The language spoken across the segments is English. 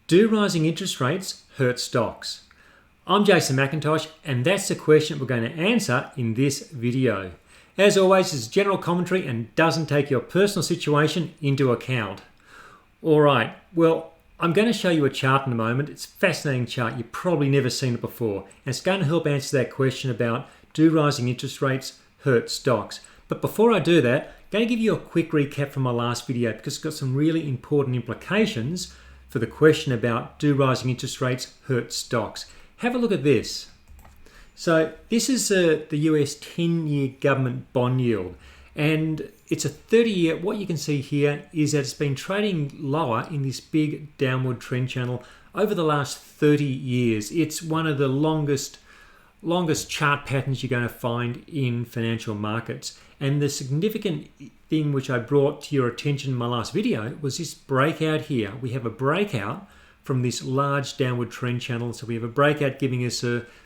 Do rising interest rates hurt stocks? I'm Jason McIntosh, and that's the question we're going to answer in this video. As always, it's general commentary and doesn't take your personal situation into account. Alright, well, I'm going to show you a chart in a moment. It's a fascinating chart. You've probably never seen it before. And it's going to help answer that question about, do rising interest rates hurt stocks? But before I do that, I'm going to give you a quick recap from my last video because it's got some really important implications for the question about, do rising interest rates hurt stocks? Have a look at this. So this is the US 10-year government bond yield, and it's a 30-year. What you can see here is that it's been trading lower in this big downward trend channel over the last 30 years. It's one of the longest chart patterns you're going to find in financial markets. And the significant thing which I brought to your attention in my last video was this breakout here. We have a breakout from this large downward trend channel. So we have a breakout giving us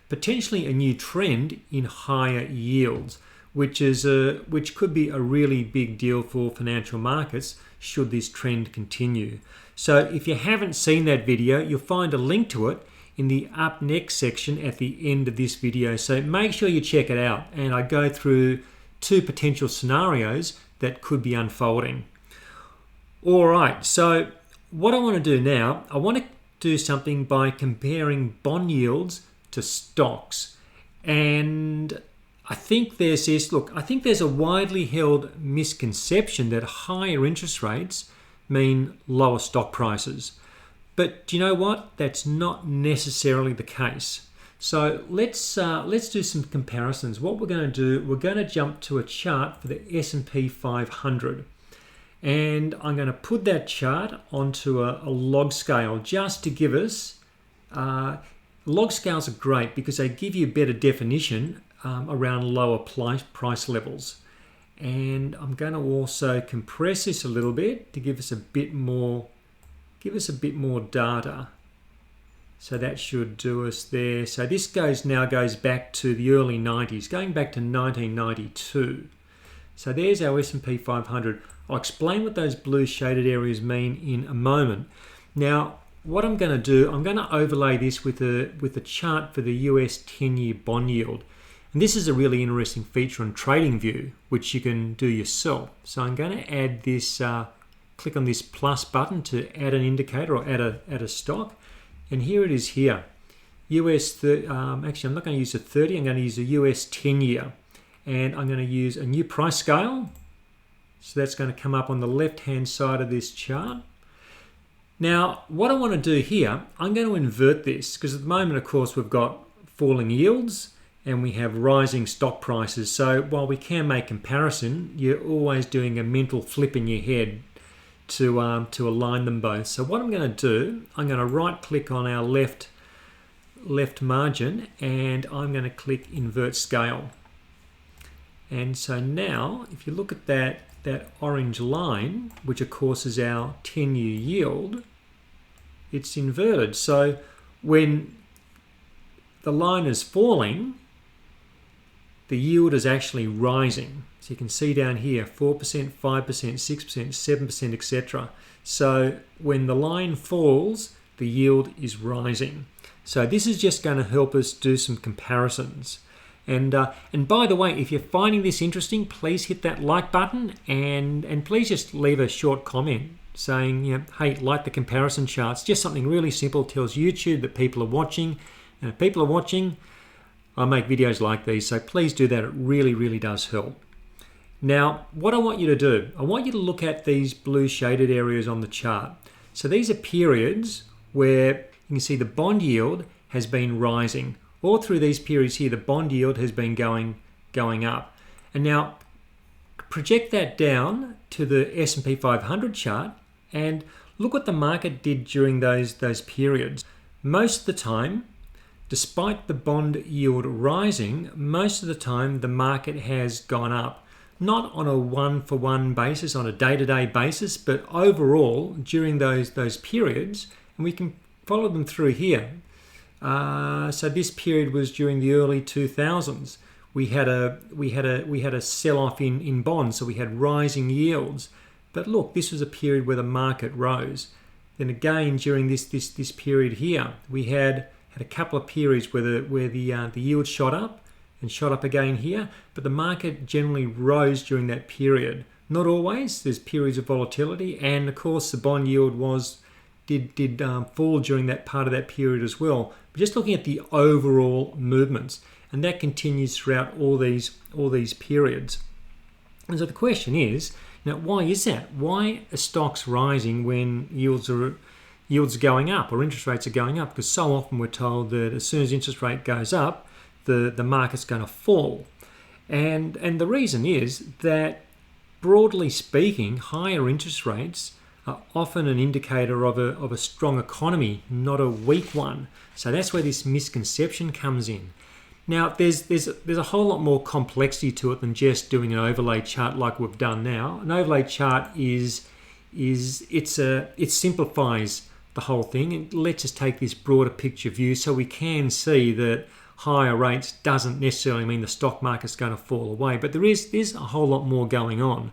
potentially a new trend in higher yields, which could be a really big deal for financial markets should this trend continue. So if you haven't seen that video, you'll find a link to it in the up next section at the end of this video. So make sure you check it out, and I go through two potential scenarios that could be unfolding. All right, so what I want to do now, I want to do something by comparing bond yields to stocks. And I think there's this, I think there's a widely held misconception that higher interest rates mean lower stock prices. But do you know what? That's not necessarily the case. So let's do some comparisons. What we're going to do, we're going to jump to a chart for the S&P 500. And I'm going to put that chart onto a log scale just to give us, log scales are great because they give you better definition around lower price levels. And I'm going to also compress this a little bit to give us a bit more data. So that should do us there. So this now goes back to the early 90s, going back to 1992. So there's our S&P 500. I'll explain what those blue shaded areas mean in a moment. Now, what I'm going to do, I'm going to overlay this with a chart for the US 10-year bond yield. And this is a really interesting feature on TradingView, which you can do yourself. So I'm going to add this, click on this plus button to add an indicator or add a stock. And here it is here. Actually, I'm not going to use a 30, I'm going to use a US 10-year. And I'm going to use a new price scale. So that's going to come up on the left-hand side of this chart. Now, what I want to do here, I'm going to invert this because at the moment, of course, we've got falling yields and we have rising stock prices. So while we can make comparison, you're always doing a mental flip in your head to align them both. So what I'm going to do, I'm going to right-click on our left margin and I'm going to click invert scale. And so now, if you look at that orange line, which of course is our 10-year yield, it's inverted. So when the line is falling, the yield is actually rising. So you can see down here, 4%, 5%, 6%, 7%, etc. So when the line falls, the yield is rising. So this is just going to help us do some comparisons. And by the way, if you're finding this interesting, please hit that like button and please just leave a short comment saying, hey, like the comparison charts. Just something really simple, tells YouTube that people are watching. And if people are watching, I make videos like these, so please do that. It really, really does help. Now, what I want you to do, I want you to look at these blue shaded areas on the chart. So these are periods where you can see the bond yield has been rising. All through these periods here, the bond yield has been going up. And now project that down to the S&P 500 chart and look what the market did during those periods. Most of the time, despite the bond yield rising, most of the time the market has gone up. Not on a one-for-one basis, on a day-to-day basis, but overall during those periods, and we can follow them through here. So this period was during the early 2000s. We had a sell-off in bonds, so we had rising yields. But look, this was a period where the market rose. Then again, during this period here, we had a couple of periods where the yield shot up and shot up again here, but the market generally rose during that period. Not always. There's periods of volatility, and of course the bond yield did fall during that part of that period as well. But just looking at the overall movements, and that continues throughout all these periods. And so the question is, now, why is that? Why are stocks rising when yields are going up or interest rates are going up? Because so often we're told that as soon as interest rate goes up, the market's going to fall. And the reason is that, broadly speaking, higher interest rates are often an indicator of a strong economy, not a weak one. So that's where this misconception comes in. Now, there's a whole lot more complexity to it than just doing an overlay chart like we've done now. An overlay chart it simplifies the whole thing and lets us take this broader picture view, so we can see that higher rates doesn't necessarily mean the stock market's going to fall away. But there's a whole lot more going on.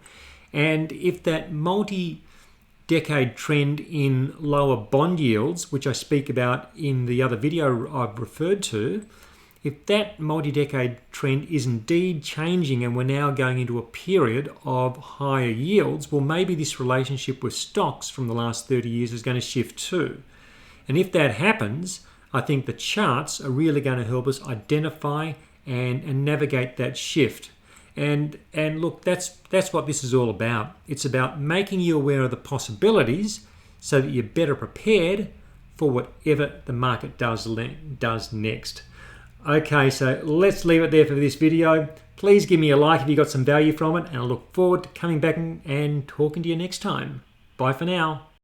And if that multi-decade trend in lower bond yields, which I speak about in the other video I've referred to, if that multi-decade trend is indeed changing and we're now going into a period of higher yields, well, maybe this relationship with stocks from the last 30 years is going to shift too. And if that happens, I think the charts are really going to help us identify and navigate that shift. And look, that's what this is all about. It's about making you aware of the possibilities so that you're better prepared for whatever the market does next. Okay, so let's leave it there for this video. Please give me a like if you got some value from it, and I look forward to coming back and talking to you next time. Bye for now.